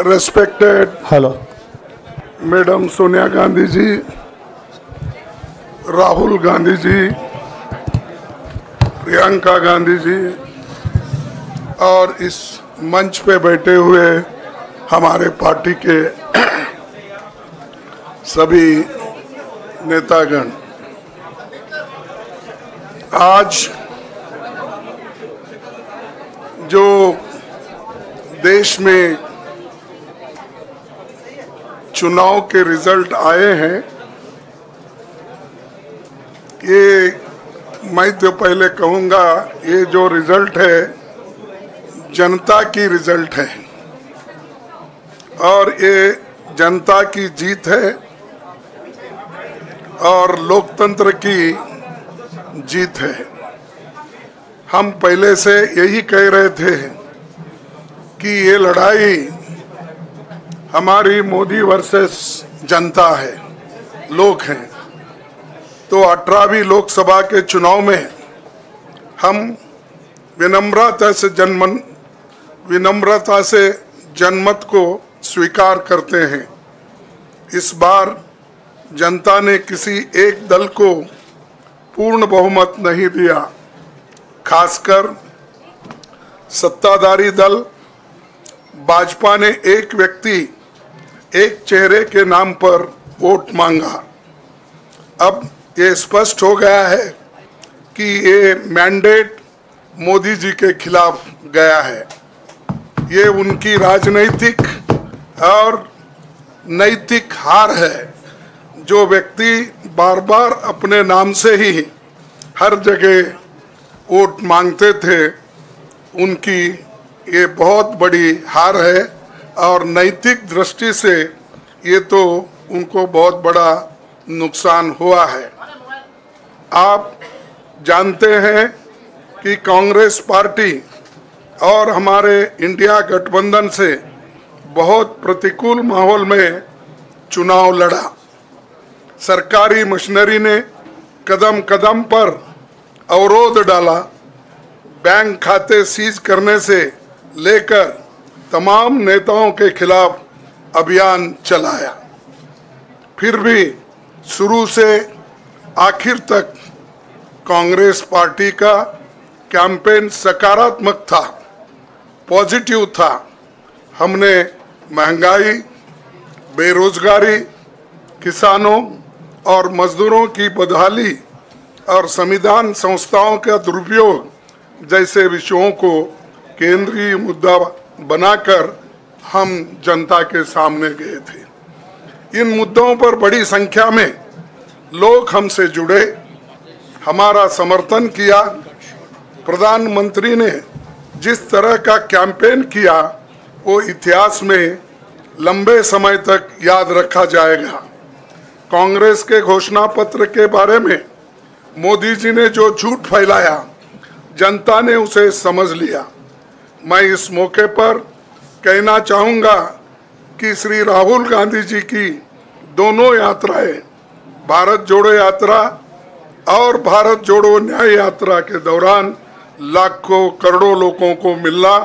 Respected hello Madam Sonia Gandhi जी, राहुल गांधी जी, प्रियंका गांधी जी और इस मंच पे बैठे हुए हमारे पार्टी के सभी नेतागण, आज जो देश में चुनाव के रिजल्ट आए हैं, ये मैं तो पहले कहूँगा, ये जो रिजल्ट है जनता की रिजल्ट है और ये जनता की जीत है और लोकतंत्र की जीत है। हम पहले से यही कह रहे थे कि ये लड़ाई हमारी मोदी वर्सेस जनता है, लोग हैं। तो 18वीं लोकसभा के चुनाव में हम विनम्रता से जनमत को स्वीकार करते हैं। इस बार जनता ने किसी एक दल को पूर्ण बहुमत नहीं दिया, खासकर सत्ताधारी दल भाजपा ने एक व्यक्ति एक चेहरे के नाम पर वोट मांगा। अब ये स्पष्ट हो गया है कि ये मैंडेट मोदी जी के खिलाफ गया है। ये उनकी राजनीतिक और नैतिक हार है। जो व्यक्ति बार बार अपने नाम से ही हर जगह वोट मांगते थे, उनकी ये बहुत बड़ी हार है और नैतिक दृष्टि से ये तो उनको बहुत बड़ा नुकसान हुआ है। आप जानते हैं कि कांग्रेस पार्टी और हमारे इंडिया गठबंधन से बहुत प्रतिकूल माहौल में चुनाव लड़ा। सरकारी मशीनरी ने कदम कदम पर अवरोध डाला। बैंक खाते सीज करने से लेकर तमाम नेताओं के खिलाफ अभियान चलाया। फिर भी शुरू से आखिर तक कांग्रेस पार्टी का कैंपेन सकारात्मक था, पॉजिटिव था। हमने महंगाई, बेरोजगारी, किसानों और मजदूरों की बदहाली और संविधान संस्थाओं का दुरुपयोग जैसे विषयों को केंद्रीय मुद्दा बनाकर हम जनता के सामने गए थे। इन मुद्दों पर बड़ी संख्या में लोग हमसे जुड़े, हमारा समर्थन किया। प्रधानमंत्री ने जिस तरह का कैंपेन किया, वो इतिहास में लंबे समय तक याद रखा जाएगा। कांग्रेस के घोषणा पत्र के बारे में मोदी जी ने जो झूठ फैलाया, जनता ने उसे समझ लिया। मैं इस मौके पर कहना चाहूँगा कि श्री राहुल गांधी जी की दोनों यात्राएं, भारत जोड़ो यात्रा और भारत जोड़ो न्याय यात्रा के दौरान लाखों करोड़ों लोगों को मिलना,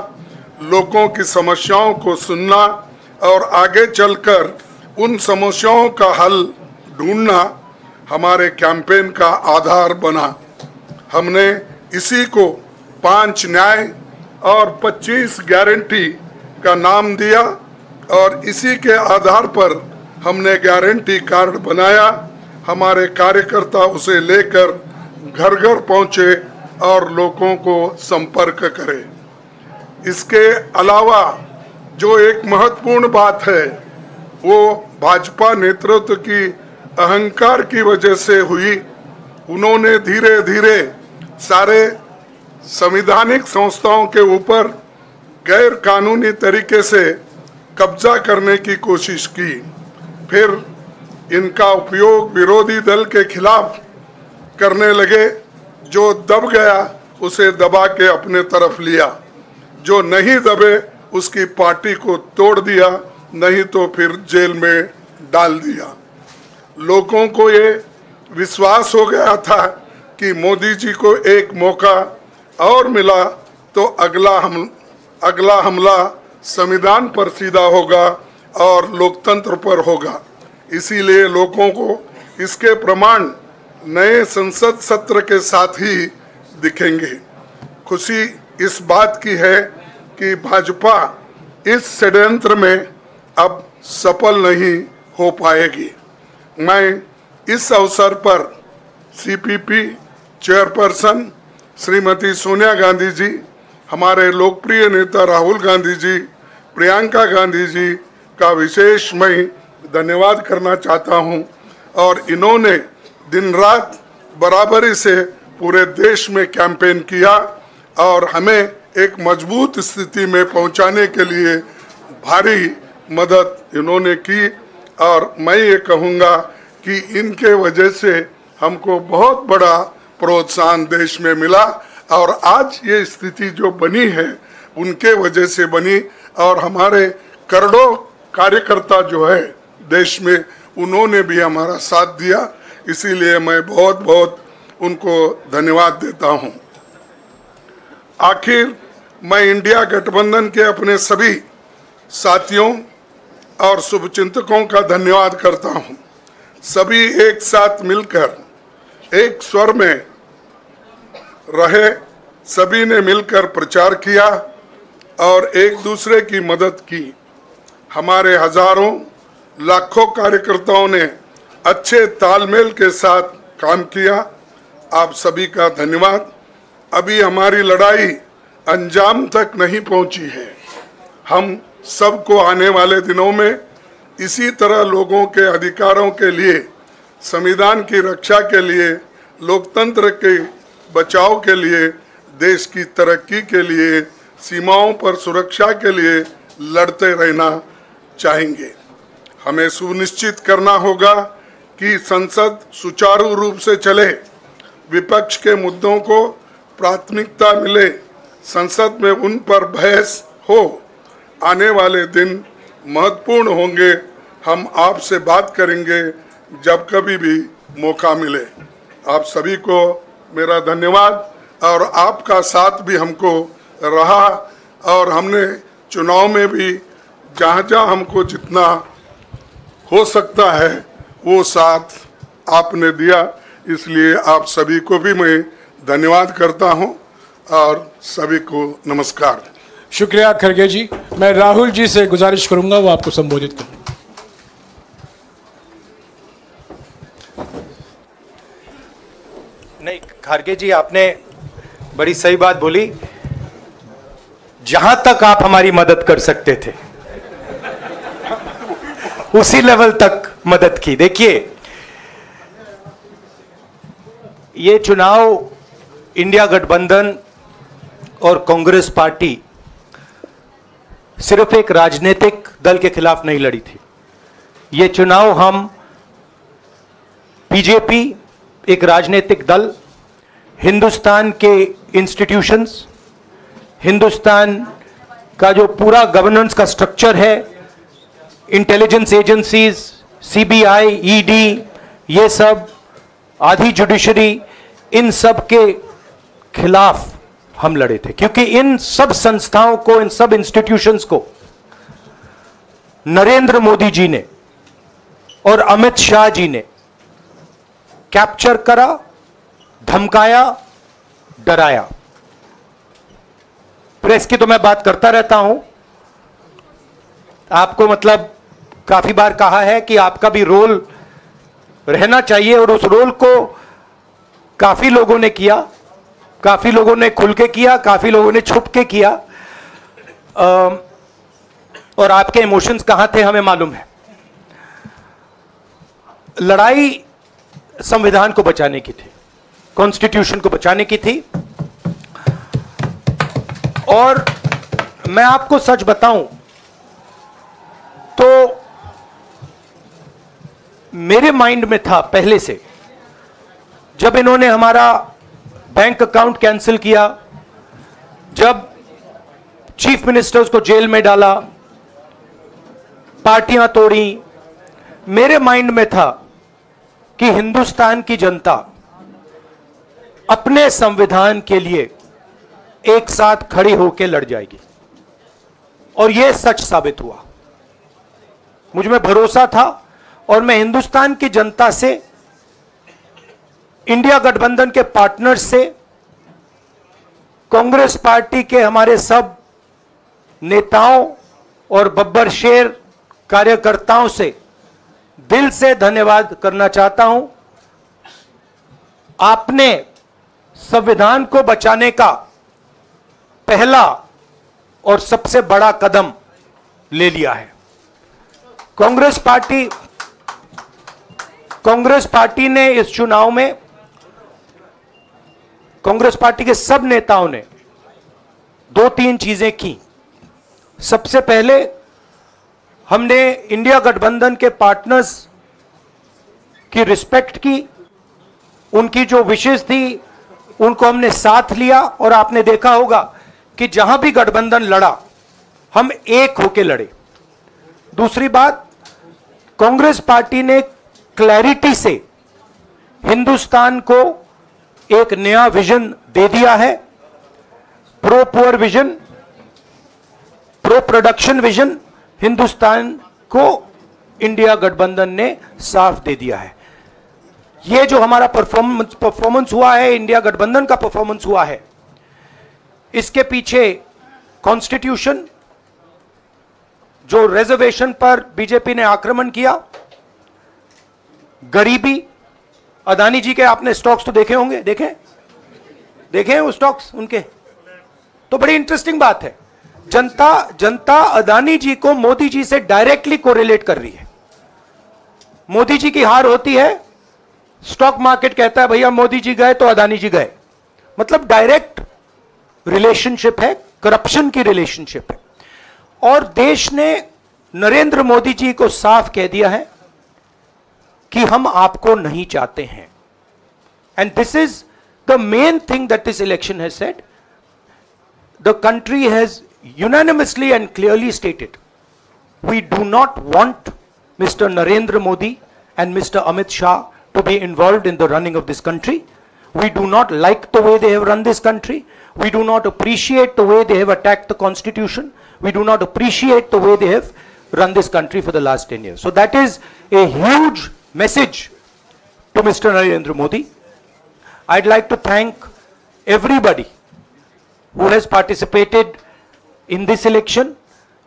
लोगों की समस्याओं को सुनना और आगे चलकर उन समस्याओं का हल ढूंढना हमारे कैंपेन का आधार बना। हमने इसी को 5 न्याय और 25 गारंटी का नाम दिया और इसी के आधार पर हमने गारंटी कार्ड बनाया। हमारे कार्यकर्ता उसे लेकर घर घर पहुंचे और लोगों को संपर्क करें। इसके अलावा जो एक महत्वपूर्ण बात है, वो भाजपा नेतृत्व की अहंकार की वजह से हुई। उन्होंने धीरे धीरे सारे संवैधानिक संस्थाओं के ऊपर गैर कानूनी तरीके से कब्जा करने की कोशिश की। फिर इनका उपयोग विरोधी दल के खिलाफ करने लगे। जो दब गया उसे दबा के अपने तरफ लिया, जो नहीं दबे उसकी पार्टी को तोड़ दिया, नहीं तो फिर जेल में डाल दिया। लोगों को ये विश्वास हो गया था कि मोदी जी को एक मौका और मिला तो अगला हमला संविधान पर सीधा होगा और लोकतंत्र पर होगा। इसीलिए लोगों को इसके प्रमाण नए संसद सत्र के साथ ही दिखेंगे। खुशी इस बात की है कि भाजपा इस षड्यंत्र में अब सफल नहीं हो पाएगी। मैं इस अवसर पर सीपीपी चेयरपर्सन श्रीमती सोनिया गांधी जी, हमारे लोकप्रिय नेता राहुल गांधी जी, प्रियंका गांधी जी का विशेष मैं धन्यवाद करना चाहता हूं। और इन्होंने दिन रात बराबरी से पूरे देश में कैंपेन किया और हमें एक मजबूत स्थिति में पहुंचाने के लिए भारी मदद इन्होंने की। और मैं ये कहूँगा कि इनके वजह से हमको बहुत बड़ा प्रोत्साहन देश में मिला और आज ये स्थिति जो बनी है उनके वजह से बनी। और हमारे करोड़ों कार्यकर्ता जो है देश में, उन्होंने भी हमारा साथ दिया। इसीलिए मैं बहुत बहुत उनको धन्यवाद देता हूं। आखिर मैं इंडिया गठबंधन के अपने सभी साथियों और शुभचिंतकों का धन्यवाद करता हूं। सभी एक साथ मिलकर एक स्वर में रहे, सभी ने मिलकर प्रचार किया और एक दूसरे की मदद की। हमारे हजारों लाखों कार्यकर्ताओं ने अच्छे तालमेल के साथ काम किया। आप सभी का धन्यवाद। अभी हमारी लड़ाई अंजाम तक नहीं पहुंची है। हम सबको आने वाले दिनों में इसी तरह लोगों के अधिकारों के लिए, संविधान की रक्षा के लिए, लोकतंत्र के बचाव के लिए, देश की तरक्की के लिए, सीमाओं पर सुरक्षा के लिए लड़ते रहना चाहेंगे। हमें सुनिश्चित करना होगा कि संसद सुचारू रूप से चले, विपक्ष के मुद्दों को प्राथमिकता मिले, संसद में उन पर बहस हो। आने वाले दिन महत्वपूर्ण होंगे। हम आपसे बात करेंगे जब कभी भी मौका मिले। आप सभी को मेरा धन्यवाद। और आपका साथ भी हमको रहा और हमने चुनाव में भी जहाँ जहाँ हमको जितना हो सकता है वो साथ आपने दिया। इसलिए आप सभी को भी मैं धन्यवाद करता हूं और सभी को नमस्कार। शुक्रिया खड़गे जी। मैं राहुल जी से गुजारिश करूंगा वो आपको संबोधित करें। नहीं, खड़गे जी आपने बड़ी सही बात बोली। जहां तक आप हमारी मदद कर सकते थे उसी लेवल तक मदद की। देखिए, ये चुनाव इंडिया गठबंधन और कांग्रेस पार्टी सिर्फ एक राजनीतिक दल के खिलाफ नहीं लड़ी थी। ये चुनाव हम बीजेपी, एक राजनीतिक दल, हिंदुस्तान के इंस्टीट्यूशंस, हिंदुस्तान का जो पूरा गवर्नेंस का स्ट्रक्चर है, इंटेलिजेंस एजेंसीज, सीबीआई, ईडी, ये सब, आधी जुडिशरी, इन सब के खिलाफ हम लड़े थे। क्योंकि इन सब संस्थाओं को, इन सब इंस्टीट्यूशंस को नरेंद्र मोदी जी ने और अमित शाह जी ने कैप्चर करा, धमकाया, डराया। प्रेस की तो मैं बात करता रहता हूं। आपको मतलब काफी बार कहा है कि आपका भी रोल रहना चाहिए, और उस रोल को काफी लोगों ने किया, काफी लोगों ने खुल के किया, काफी लोगों ने छुप के किया। और आपके इमोशंस कहां थे हमें मालूम है। लड़ाई संविधान को बचाने की थी, कॉन्स्टिट्यूशन को बचाने की थी। और मैं आपको सच बताऊं तो मेरे माइंड में था पहले से, जब इन्होंने हमारा बैंक अकाउंट कैंसिल किया, जब चीफ मिनिस्टर्स को जेल में डाला, पार्टियां तोड़ी, मेरे माइंड में था कि हिंदुस्तान की जनता अपने संविधान के लिए एक साथ खड़ी होकर लड़ जाएगी। और यह सच साबित हुआ। मुझ में भरोसा था और मैं हिंदुस्तान की जनता से, इंडिया गठबंधन के पार्टनर्स से, कांग्रेस पार्टी के हमारे सब नेताओं और बब्बर शेर कार्यकर्ताओं से दिल से धन्यवाद करना चाहता हूं। आपने संविधान को बचाने का पहला और सबसे बड़ा कदम ले लिया है। कांग्रेस पार्टी ने इस चुनाव में, कांग्रेस पार्टी के सब नेताओं ने 2-3 चीजें की। सबसे पहले हमने इंडिया गठबंधन के पार्टनर्स की रिस्पेक्ट की, उनकी जो विशेष थी उनको हमने साथ लिया और आपने देखा होगा कि जहां भी गठबंधन लड़ा हम एक होकर लड़े। दूसरी बात, कांग्रेस पार्टी ने क्लैरिटी से हिंदुस्तान को एक नया विजन दे दिया है, pro poor vision, pro production vision Hindustan को इंडिया गठबंधन ने साफ दे दिया है। यह जो हमारा परफॉर्मेंस हुआ है, इंडिया गठबंधन का परफॉर्मेंस हुआ है, इसके पीछे कॉन्स्टिट्यूशन, जो रिजर्वेशन पर बीजेपी ने आक्रमण किया, गरीबी, अदानी जी के आपने स्टॉक्स तो देखे होंगे, देखे हैं वो स्टॉक्स उनके, तो बड़ी इंटरेस्टिंग बात है। जनता अदानी जी को मोदी जी से डायरेक्टली कोरिलेट कर रही है। मोदी जी की हार होती है, स्टॉक मार्केट कहता है भैया मोदी जी गए तो अदानी जी गए, मतलब डायरेक्ट रिलेशनशिप है, करप्शन की रिलेशनशिप है। और देश ने नरेंद्र मोदी जी को साफ कह दिया है कि हम आपको नहीं चाहते हैं। And this is the main thing that this election has said. The country has unanimously and clearly stated, we do not want Mr. Narendra Modi and Mr. Amit Shah to be involved in the running of this country. We do not like the way they have run this country. We do not appreciate the way they have attacked the constitution. We do not appreciate the way they have run this country for the last 10 years. So that is a huge message to Mr. Narendra Modi. I'd like to thank everybody who has participated in this election.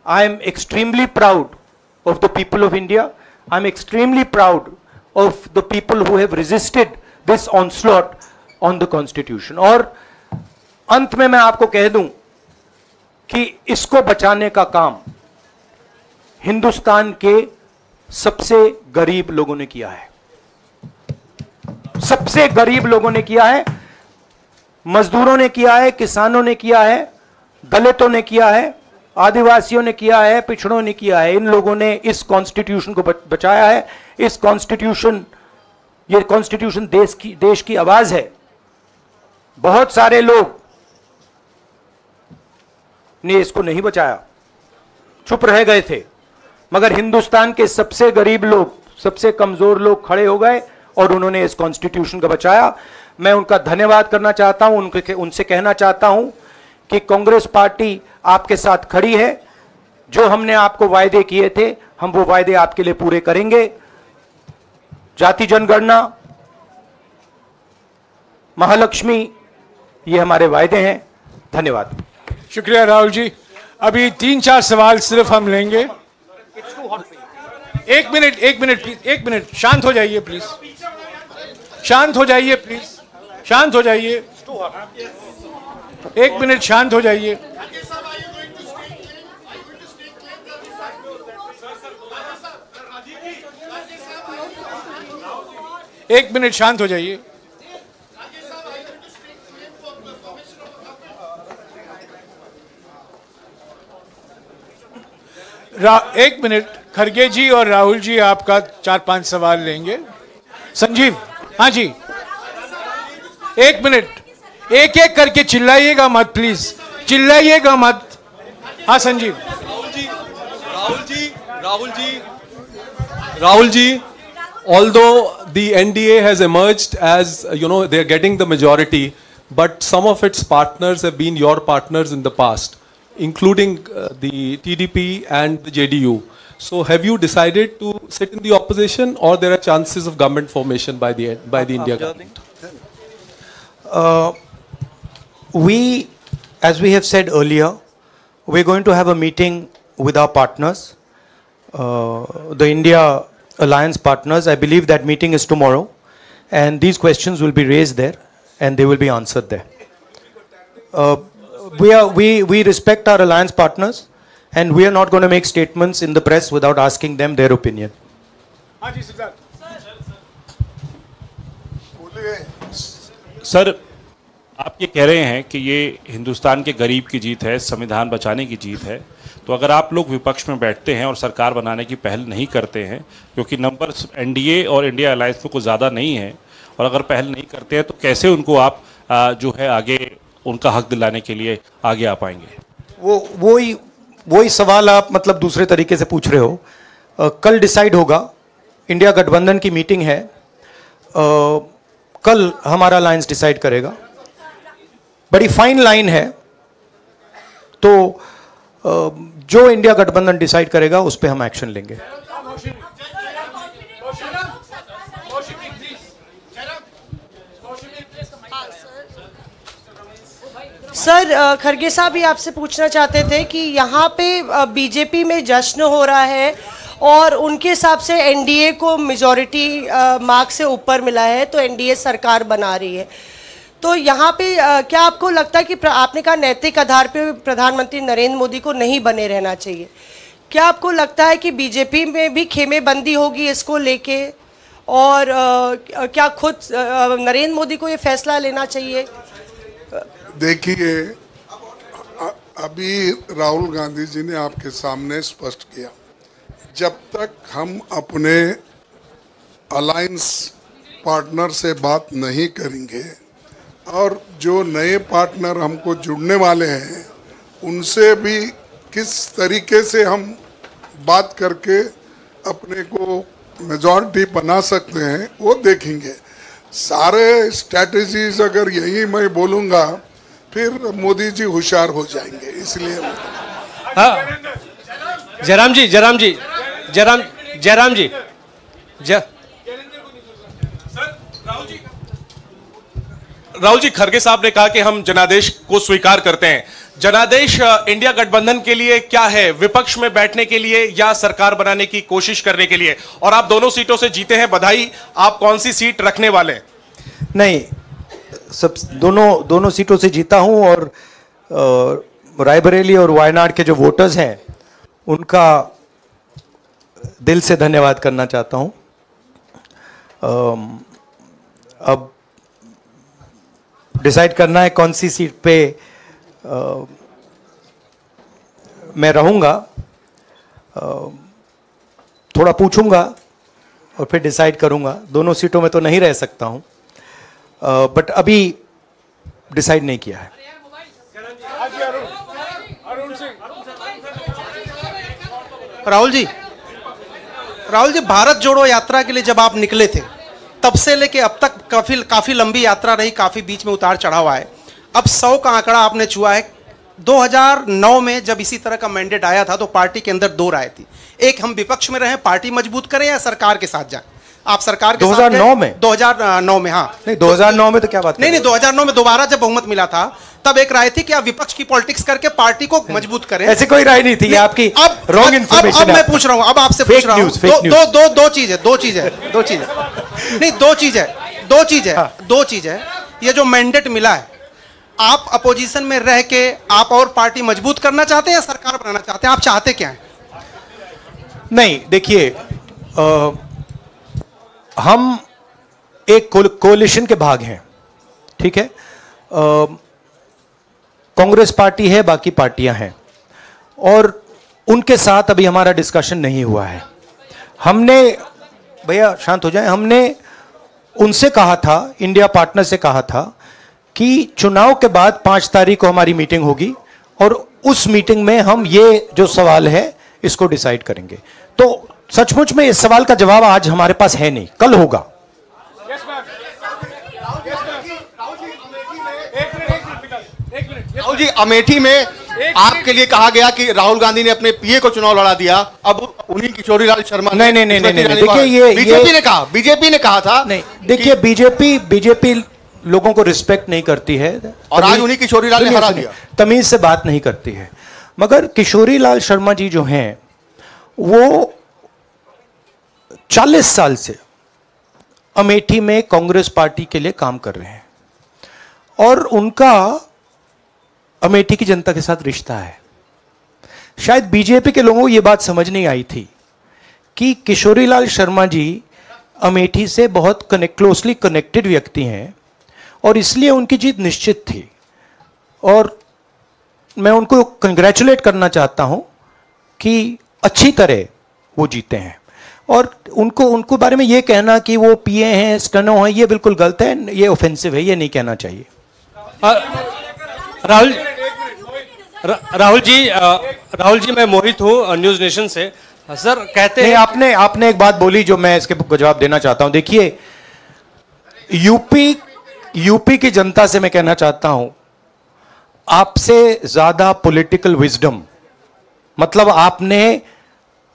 I am extremely proud of the people of India. I am extremely proud of the people who have resisted this onslaught on the constitution. और अंत में मैं आपको कह दूं कि इसको बचाने का काम हिंदुस्तान के सबसे गरीब लोगों ने किया है। सबसे गरीब लोगों ने किया है, मजदूरों ने किया है, किसानों ने किया है, दलितों ने किया है, आदिवासियों ने किया है, पिछड़ों ने किया है। इन लोगों ने इस कॉन्स्टिट्यूशन को बचाया है। इस कॉन्स्टिट्यूशन, ये कॉन्स्टिट्यूशन देश की आवाज है। बहुत सारे लोग ने इसको नहीं बचाया, चुप रह गए थे, मगर हिंदुस्तान के सबसे गरीब लोग, सबसे कमजोर लोग खड़े हो गए और उन्होंने इस कॉन्स्टिट्यूशन को बचाया। मैं उनका धन्यवाद करना चाहता हूं, उनसे कहना चाहता हूं कि कांग्रेस पार्टी आपके साथ खड़ी है। जो हमने आपको वायदे किए थे, हम वो वायदे आपके लिए पूरे करेंगे। जाति जनगणना, महालक्ष्मी, ये हमारे वायदे हैं। धन्यवाद। शुक्रिया राहुल जी। अभी 3-4 सवाल सिर्फ हम लेंगे। एक मिनट प्लीज, एक मिनट, शांत हो जाइए प्लीज, शांत हो जाइए प्लीज, शांत हो जाइए, एक मिनट शांत हो जाइए। एक मिनट शांत हो जाइए। एक मिनट, खड़गे जी और राहुल जी आपका 4-5 सवाल लेंगे। संजीव, हाँ जी, एक मिनट, एक एक करके चिल्लाइएगा मत प्लीज, चिल्लाइएगा मत। हाँ Sanjeev. Rahul ji, although the NDA has emerged as, you know, they are getting the majority, but some of its partners have been your partners in the past. including the TDP and the JDU. So have you decided to sit in the opposition, or there are chances of government formation by the India government? We, as we have said earlier, we're going to have a meeting with our partners, the India Alliance partners. I believe that meeting is tomorrow, and these questions will be raised there and they will be answered there. We respect our alliance partners, and we are not going to make statements in the press without asking them their opinion. Sir, आप ये कह रहे हैं कि ये हिंदुस्तान के गरीब की जीत है, संविधान बचाने की जीत है, तो अगर आप लोग विपक्ष में बैठते हैं और सरकार बनाने की पहल नहीं करते हैं, क्योंकि नंबर एनडीए और इंडिया अलायंस में कुछ ज़्यादा नहीं है, और अगर पहल नहीं करते हैं तो कैसे उनको आप जो है आगे उनका हक दिलाने के लिए आगे आ पाएंगे? वही सवाल आप मतलब दूसरे तरीके से पूछ रहे हो. कल डिसाइड होगा, इंडिया गठबंधन की मीटिंग है, कल हमारा अलायंस डिसाइड करेगा. बड़ी फाइन लाइन है, तो जो इंडिया गठबंधन डिसाइड करेगा उस पर हम एक्शन लेंगे. सर, खरगे साहब भी आपसे पूछना चाहते थे कि यहाँ पे बीजेपी में जश्न हो रहा है और उनके हिसाब से एनडीए को मेजॉरिटी मार्क से ऊपर मिला है, तो एनडीए सरकार बना रही है. तो यहाँ पे क्या आपको लगता है कि आपने कहा नैतिक आधार पे प्रधानमंत्री नरेंद्र मोदी को नहीं बने रहना चाहिए, क्या आपको लगता है कि बीजेपी में भी खेमेबंदी होगी इसको लेके, और क्या खुद नरेंद्र मोदी को ये फैसला लेना चाहिए? देखिए, अभी राहुल गांधी जी ने आपके सामने स्पष्ट किया, जब तक हम अपने अलायंस पार्टनर से बात नहीं करेंगे और जो नए पार्टनर हमको जुड़ने वाले हैं उनसे भी किस तरीके से हम बात करके अपने को मेजॉरिटी बना सकते हैं वो देखेंगे. सारे स्ट्रैटेजीज अगर यही मैं बोलूँगा फिर मोदी जी होशियार हो जाएंगे, इसलिए. हाँ, जयराम जी, राहुल जी, खरगे साहब ने कहा कि हम जनादेश को स्वीकार करते हैं. जनादेश इंडिया गठबंधन के लिए क्या है? विपक्ष में बैठने के लिए या सरकार बनाने की कोशिश करने के लिए? और आप दोनों सीटों से जीते हैं, बधाई. आप कौन सी सीट रखने वाले हैं? नहीं, सब दोनों सीटों से जीता हूं, और रायबरेली और वायनाड के जो वोटर्स हैं उनका दिल से धन्यवाद करना चाहता हूं. अब डिसाइड करना है कौन सी सीट पे मैं रहूंगा. थोड़ा पूछूंगा और फिर डिसाइड करूंगा. दोनों सीटों में तो नहीं रह सकता हूं, बट अभी डिसाइड नहीं किया है. राहुल जी, भारत जोड़ो यात्रा के लिए जब आप निकले थे तब से लेके अब तक काफी लंबी यात्रा रही, काफी बीच में उतार चढ़ाव आए. अब 100 का आंकड़ा आपने छुआ है. 2009 में जब इसी तरह का मैंडेट आया था तो पार्टी के अंदर दो राय थी, एक हम विपक्ष में रहें, पार्टी मजबूत करें, या सरकार के साथ जाएं. आप सरकार के 2009 में 2009 में हाँ नहीं, 2009 में तो क्या बात नहीं 2009 में दोबारा जब बहुमत मिला था तब एक राय थी कि आप विपक्ष की पॉलिटिक्स करके पार्टी को मजबूत करें. ऐसी कोई राय नहीं थी. ये आपकी रॉन्ग इंफॉर्मेशन. अब मैं पूछ रहा हूं, अब आपसे पूछ रहा हूं. दो चीज है. ये जो मैंडेट मिला है, आप अपोजिशन में रह के आप और पार्टी मजबूत करना चाहते हैं या सरकार बनाना चाहते हैं? आप चाहते क्या हैं? नहीं, देखिए, हम एक कोलिशन के भाग हैं, ठीक है. कांग्रेस पार्टी है, बाकी पार्टियां हैं, और उनके साथ अभी हमारा डिस्कशन नहीं हुआ है. हमने, भैया शांत हो जाए, हमने उनसे कहा था, इंडिया पार्टनर से कहा था कि चुनाव के बाद 5 तारीख को हमारी मीटिंग होगी और उस मीटिंग में हम ये जो सवाल है इसको डिसाइड करेंगे. तो सचमुच में इस सवाल का जवाब आज हमारे पास है नहीं, कल होगा. राहुल जी, अमेठी में आपके लिए कहा गया कि राहुल गांधी ने अपने पीए को चुनाव लड़ा दिया, अब उन्हीं किशोरीलाल शर्मा नहीं, देखिए ये बीजेपी ने कहा था। नहीं, देखिए बीजेपी लोगों को रिस्पेक्ट नहीं करती है और आज उन्हीं किशोरीलाल ने हरा दिया, तमीज से बात नहीं करती है। मगर किशोरीलाल शर्मा जी जो हैं वो 40 साल से अमेठी में कांग्रेस पार्टी के लिए काम कर रहे हैं और उनका अमेठी की जनता के साथ रिश्ता है। शायद बीजेपी के लोगों को यह बात समझ नहीं आई थी कि किशोरीलाल शर्मा जी अमेठी से बहुत क्लोजली कनेक्टेड व्यक्ति हैं और इसलिए उनकी जीत निश्चित थी। और मैं उनको कंग्रेचुलेट करना चाहता हूं कि अच्छी तरह वो जीते हैं। और उनको बारे में ये कहना कि वो पीए हैं, स्टनो हैं, ये बिल्कुल गलत है, ये ऑफेंसिव है, ये नहीं कहना चाहिए। राहुल जी मैं मोहित हूँ न्यूज नेशन से। सर कहते हैं आपने एक बात बोली जो मैं इसके जवाब देना चाहता हूं। देखिए यूपी की जनता से मैं कहना चाहता हूं, आपसे ज्यादा पॉलिटिकल विजडम, मतलब आपने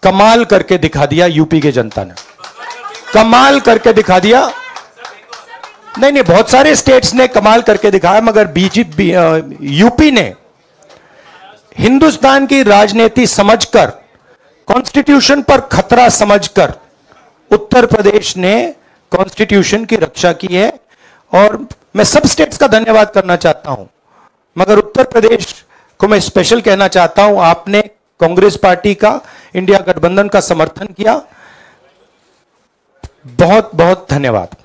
कमाल करके दिखा दिया। यूपी की जनता ने कमाल करके दिखा दिया। नहीं, बहुत सारे स्टेट्स ने कमाल करके दिखाया, मगर बीजेपी यूपी ने हिंदुस्तान की राजनीति समझकर, कॉन्स्टिट्यूशन पर खतरा समझकर उत्तर प्रदेश ने कॉन्स्टिट्यूशन की रक्षा की है। और मैं सब स्टेट्स का धन्यवाद करना चाहता हूं, मगर उत्तर प्रदेश को मैं स्पेशल कहना चाहता हूं, आपने कांग्रेस पार्टी का, इंडिया गठबंधन का समर्थन किया। बहुत बहुत धन्यवाद।